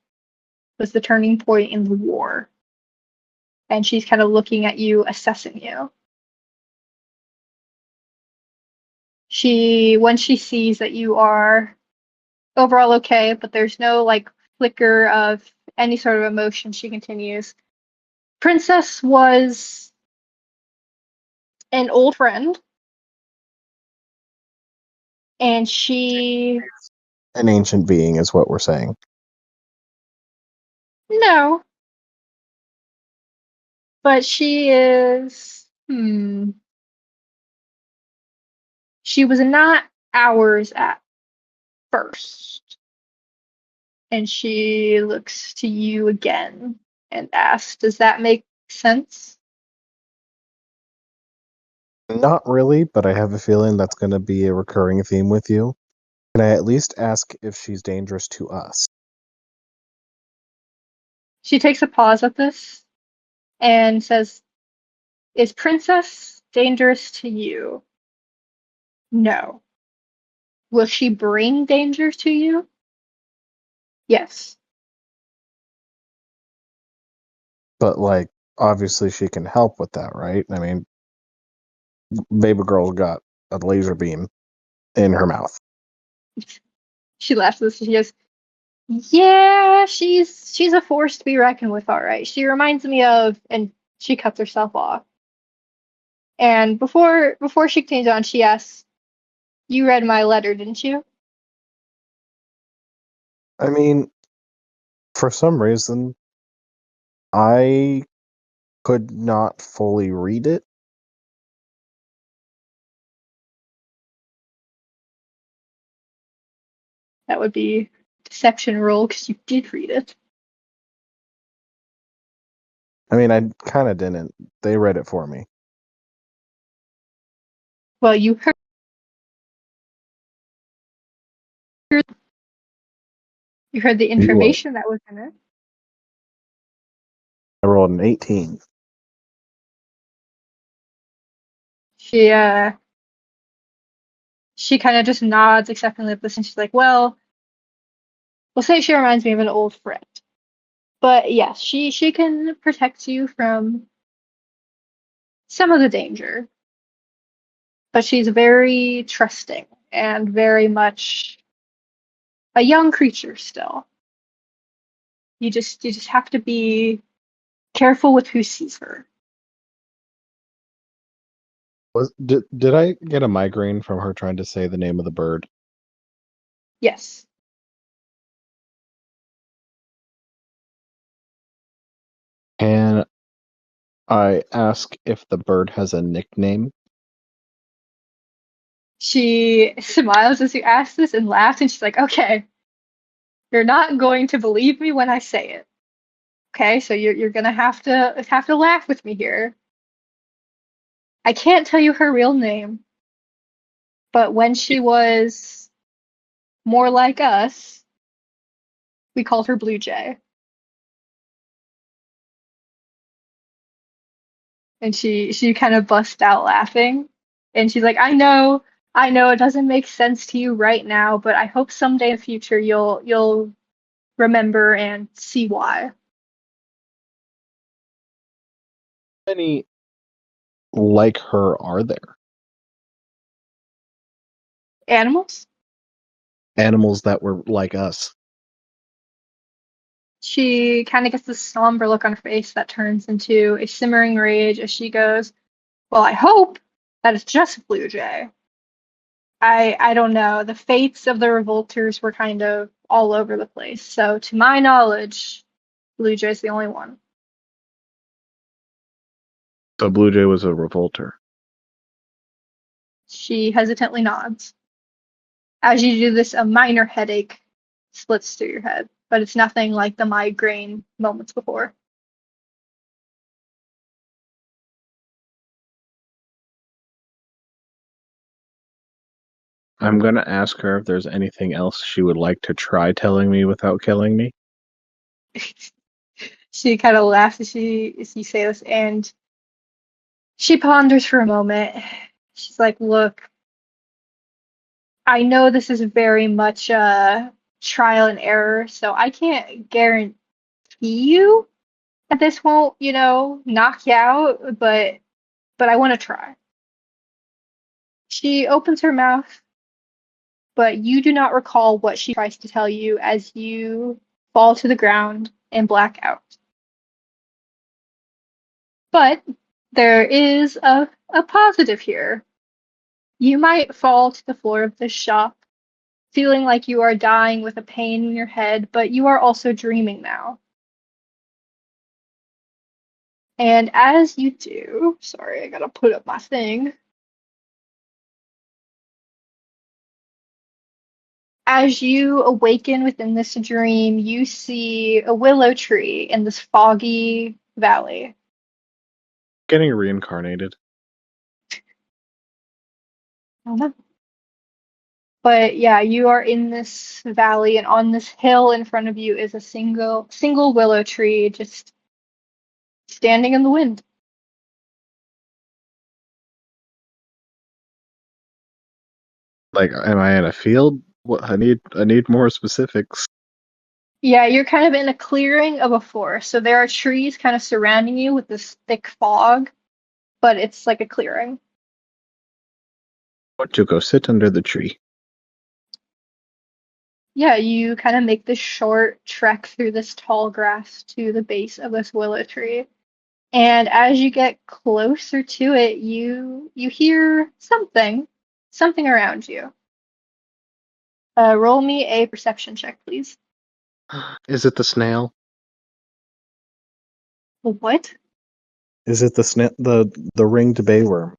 was the turning point in the war." And she's kind of looking at you, assessing you. When she sees that you are overall okay, but there's no like flicker of any sort of emotion, she continues. "Princess was an old friend, and she, An ancient being is what we're saying. no, but she is, She was not ours at first. And she looks to you again and asks, does that make sense? Not really, but I have a feeling that's going to be a recurring theme with you. Can I at least ask if she's dangerous to us? She takes a pause at this and says, is Princess dangerous to you? No. Will she bring danger to you? Yes. But, like, obviously she can help with that, right? I mean, baby girl got a laser beam in her mouth. She laughs at this and she goes, yeah, she's a force to be reckoned with, all right. She reminds me of, and she cuts herself off. And before she continues on, she asks, you read my letter, didn't you? I mean, for some reason, I could not fully read it. That would be deception roll because you did read it. I mean, I kind of didn't. They read it for me. Well, you heard the What? information that was in it. I rolled an 18. She she kind of just nods acceptingly of this, and she's like, well, we'll say she reminds me of an old friend. But yes, she can protect you from some of the danger, but she's very trusting and very much a young creature still. You just have to be careful with who sees her. Did I get a migraine from her trying to say the name of the bird? Yes. And I ask if the bird has a nickname. She smiles as you ask this and laughs, and she's like, okay, you're not going to believe me when I say it. Okay, so you're gonna have to laugh with me here. I can't tell you her real name, but when she was more like us, we called her Blue Jay. And she kind of busts out laughing. And she's like, I know it doesn't make sense to you right now, but I hope someday in the future you'll remember and see why. How many like her are there? Animals? Animals that were like us. She kind of gets this somber look on her face that turns into a simmering rage as she goes, well, I hope that it's just Blue Jay. I don't know. The fates of the revolters were kind of all over the place. So to my knowledge, Blue Jay's the only one. So Blue Jay was a revolter. She hesitantly nods. As you do this, a minor headache splits through your head, but it's nothing like the migraine moments before. I'm gonna ask her if there's anything else she would like to try telling me without killing me. She kind of laughs as you say this, and she ponders for a moment. She's like, "Look, I know this is very much trial and error, so I can't guarantee you that this won't, knock you out, but I want to try." She opens her mouth, but you do not recall what she tries to tell you as you fall to the ground and black out. But there is a positive here. You might fall to the floor of this shop, feeling like you are dying with a pain in your head, but you are also dreaming now. And as you do, sorry, I gotta put up my thing. As you awaken within this dream, you see a willow tree in this foggy valley. Getting reincarnated. I don't know. But yeah, you are in this valley, and on this hill in front of you is a single willow tree just standing in the wind. Like, am I in a field? What I need more specifics. Yeah, you're kind of in a clearing of a forest, so there are trees kind of surrounding you with this thick fog, but it's like a clearing. Want to go sit under the tree. Yeah, you kind of make this short trek through this tall grass to the base of this willow tree. And as you get closer to it, you hear something around you. Roll me a perception check, please. Is it the snail? What? Is it the snail? The ringed bayworm?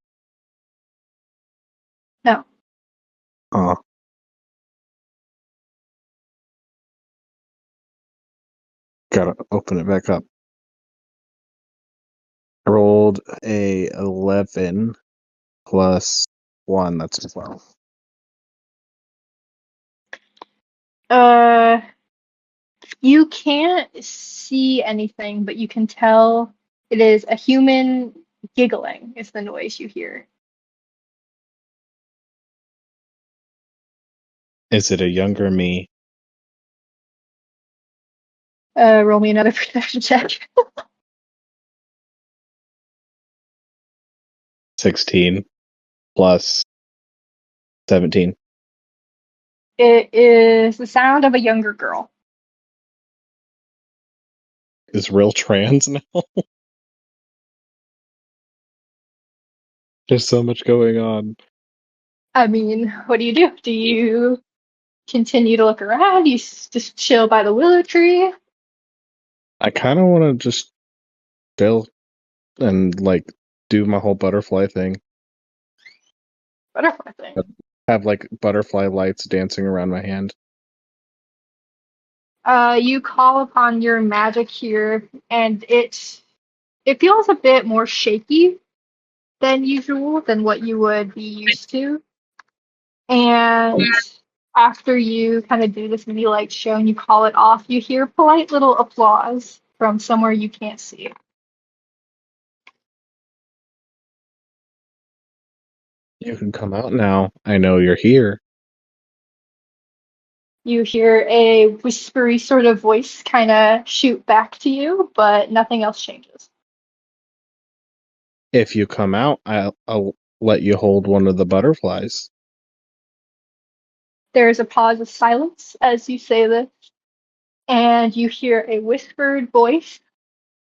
No. Oh, gotta open it back up. I rolled a 11 plus 1. That's 12. Uh, you can't see anything, but you can tell it is a human giggling is the noise you hear. Is it a younger me? Roll me another perception check. 16 plus 17. It is the sound of a younger girl. Is Rill trans now? There's so much going on. I mean, what do you do? Do you continue to look around? You just chill by the willow tree? I kind of want to just chill and like do my whole butterfly thing. Butterfly thing. Have like butterfly lights dancing around my hand. You call upon your magic here, and it feels a bit more shaky than usual, than what you would be used to. And after you kind of do this mini light show and you call it off, you hear polite little applause from somewhere you can't see. You can come out now. I know you're here. You hear a whispery sort of voice kind of shoot back to you, but nothing else changes. If you come out, I'll let you hold one of the butterflies. There's a pause of silence as you say this, and you hear a whispered voice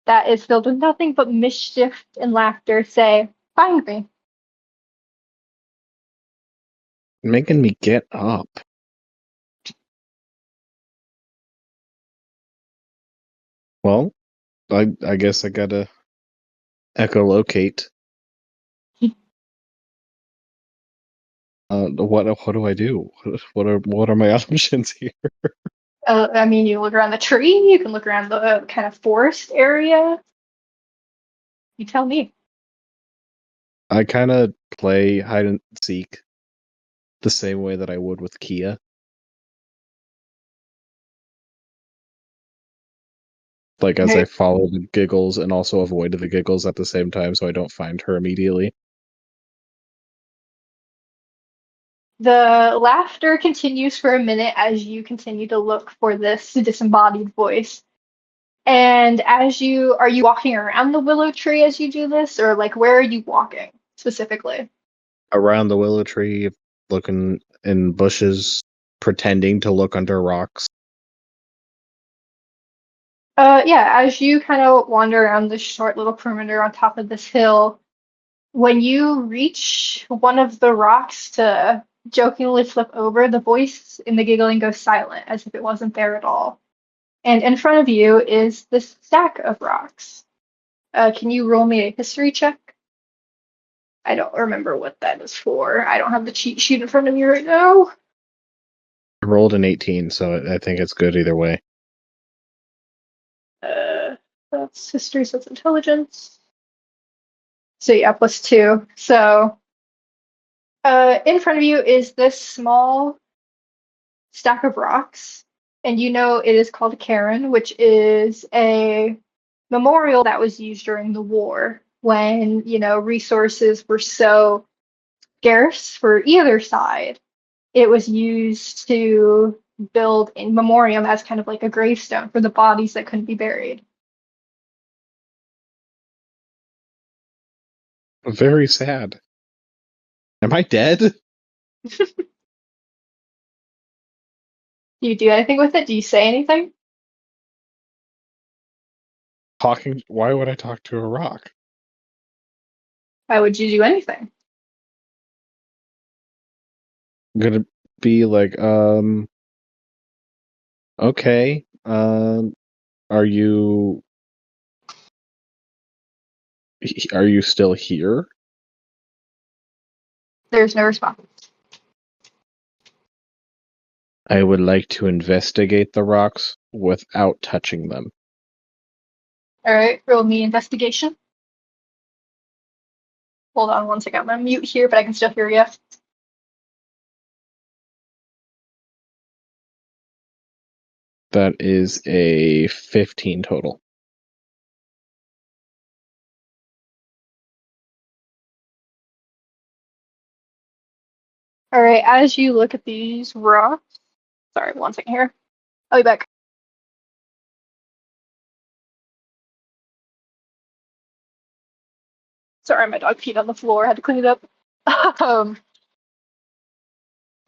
that is filled with nothing but mischief and laughter say, "Find me." Making me get up. Well, I guess I gotta echolocate. What do I do? What are my options here? I mean, you look around the tree, you can look around the kind of forest area. You tell me. I kind of play hide and seek the same way that I would with Kia. Like as I Okay. follow the giggles and also avoid the giggles at the same time so I don't find her immediately. The laughter continues for a minute as you continue to look for this disembodied voice. And are you walking around the willow tree as you do this, or like where are you walking specifically? Around the willow tree, looking in bushes, pretending to look under rocks. Yeah, as you kind of wander around this short little perimeter on top of this hill, when you reach one of the rocks to jokingly flip over, the voice in the giggling goes silent as if it wasn't there at all. And in front of you is this stack of rocks. Can you roll me a history check? I don't remember what that is for. I don't have the cheat sheet in front of me right now. I rolled an 18, so I think it's good either way. That's history, so it's intelligence. So yeah, +2. So in front of you is this small stack of rocks, and you know it is called Cairn, which is a memorial that was used during the war when, resources were so scarce for either side. It was used to build in memoriam as kind of like a gravestone for the bodies that couldn't be buried. Very sad. Am I dead? Do you do anything with it? Do you say anything? Talking? Why would I talk to a rock? Why would you do anything? I'm gonna be like, okay, are you still here? There's no response. I would like to investigate the rocks without touching them. All right, roll me investigation. Hold on one second. I'm gonna mute here, but I can still hear you. That is a 15 total. All right, as you look at these rocks, sorry, one second here. I'll be back. Sorry, my dog peed on the floor. I had to clean it up. Um,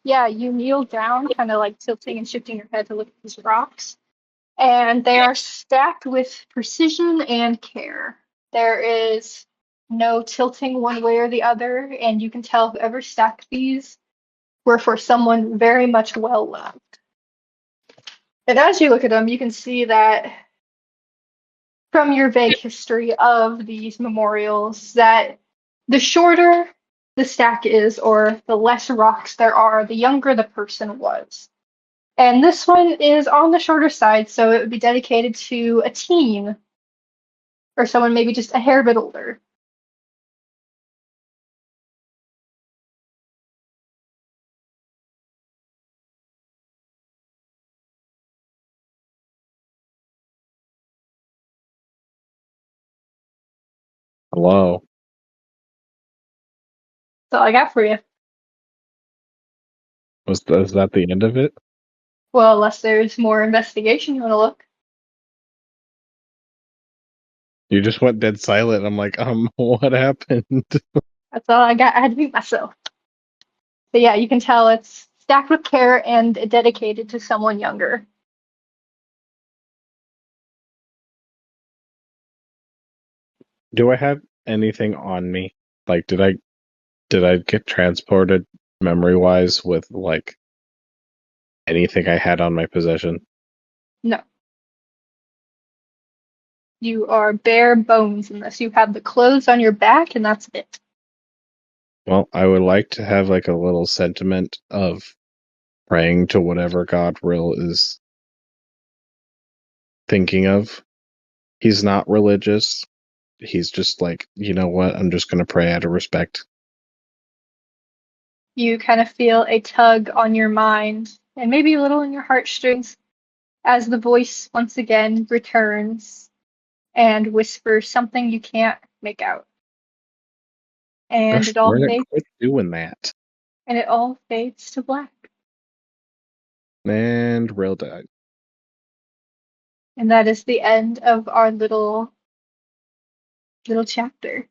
yeah, you kneel down, kind of like tilting and shifting your head to look at these rocks, and they are stacked with precision and care. There is no tilting one way or the other, and you can tell whoever stacked these were for someone very much well loved. And as you look at them, you can see that from your vague history of these memorials that the shorter the stack is, or the less rocks there are, the younger the person was. And this one is on the shorter side, so it would be dedicated to a teen or someone maybe just a hair bit older. Hello. That's all I got for you. Is that the end of it? Well, unless there's more investigation you want to look. You just went dead silent. I'm like, what happened? That's all I got. I had to mute myself. But yeah, you can tell it's stacked with care and dedicated to someone younger. Do I have anything on me? Like, did I get transported memory wise with like anything I had on my possession? No, you are bare bones unless you have the clothes on your back, and that's it. Well, I would like to have like a little sentiment of praying to whatever God Rill is thinking of. He's not religious. He's just like, you know what? I'm just gonna pray out of respect. You kind of feel a tug on your mind and maybe a little in your heartstrings as the voice once again returns and whispers something you can't make out. And Gosh, it all we're gonna fades quit doing that. and it all fades to black. And Rill died. And that is the end of our little chapter.